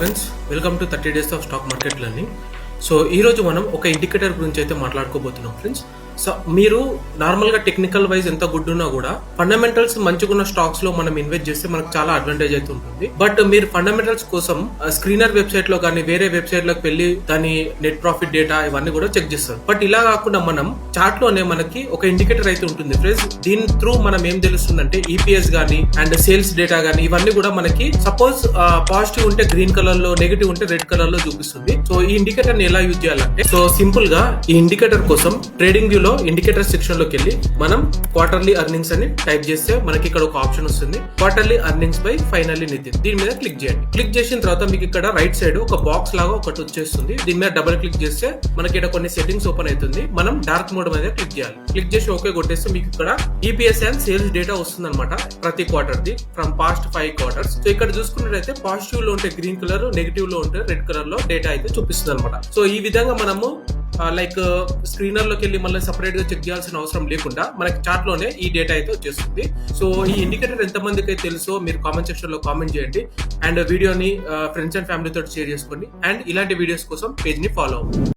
Friends, welcome to 30 days of stock market learning. So ఈరోజు మనం ఒక ఇండికేటర్ గురించి అయితే మాట్లాడుకోబోతున్నాం ఫ్రెండ్స్. సో మీరు నార్మల్గా టెక్నికల్ వైజ్ ఎంత గుడ్ ఉన్నా కూడా ఫండమెంటల్స్ మంచిగున్న స్టాక్స్ లో మనం ఇన్వెస్ట్ చేస్తే మనకు చాలా అడ్వాంటేజ్ అయితే ఉంటుంది. బట్ మీరు ఫండమెంటల్స్ కోసం స్క్రీనర్ వెబ్సైట్ లో కానీ వేరే వెబ్సైట్ లోకి వెళ్ళి దాని నెట్ ప్రాఫిట్ డేటా ఇవన్నీ కూడా చెక్ చేస్తారు. బట్ ఇలా కాకుండా మనం చార్ట్ లోనే మనకి ఒక ఇండికేటర్ అయితే ఉంటుంది ఫ్రెండ్స్. దీని త్రూ మనం ఏం తెలుస్తుందంటే ఈపీఎస్ గానీ అండ్ సేల్స్ డేటా గానీ ఇవన్నీ కూడా మనకి సపోజ్ పాజిటివ్ ఉంటే గ్రీన్ కలర్ లో, నెగిటివ్ ఉంటే రెడ్ కలర్ లో చూపిస్తుంది. సో ఈ ఇండికేటర్ ని ఎలా యూజ్ చేయాలంటే, సో సింపుల్ గా ఈ ఇండికేటర్ కోసం ట్రేడింగ్ వ్యూ లో ఇండికేటర్ సెక్షన్ లోకి వెళ్ళి మనం క్వార్టర్లీ ఎర్నింగ్స్ అని టైప్ చేస్తే మనకి ఇక్కడ ఒక ఆప్షన్ వస్తుంది, quarterly earnings by finally Nitin. దీని మీద క్లిక్ చేయండి. క్లిక్ చేసిన తర్వాత మీకు ఇక్కడ రైట్ సైడ్ ఒక బాక్స్ లాగా ఒకటి వచ్చేస్తుంది. దీని మీద డబుల్ క్లిక్ చేస్తే మనకి ఇక్కడ కొన్ని సెట్టింగ్స్ ఓపెన్ అవుతుంది. మనం డార్క్ మోడ్ మీద క్లిక్ చేయాలి. క్లిక్ చేసి ఓకే కొట్టేస్తే మీకు ఇక్కడ ఈపీఎస్ అండ్ సేల్స్ డేటా వస్తుంది అనమాట, ప్రతి quarter the from past 5 quarters. So ఇక్కడ చూసుకున్నట్లయితే పాజిటివ్ లో ఉంటే గ్రీన్ కలర్, నెగిటివ్ లో ఉంటే రెడ్ కలర్ లో డేటా అయితే చూపిస్తుంది అనమాట. సో ఈ విధంగా మనము లైక్ స్క్రీనర్ లోకి వెళ్ళి మళ్ళీ సపరేట్ గా చెక్ చేయాల్సిన అవసరం లేకుండా మనకి చార్ట్ లోనే ఈ డేటా అయితే వచ్చేస్తుంది. సో ఈ ఇండికేటర్ ఎంత మందికి అయితే తెలుసో మీరు కామెంట్ సెక్షన్ లో కామెంట్ చేయండి అండ్ వీడియోని ఫ్రెండ్స్ అండ్ ఫ్యామిలీ తోటి షేర్ చేసుకోండి. అండ్ ఇలాంటి వీడియోస్ కోసం పేజ్ ని ఫాలో అవ్వండి.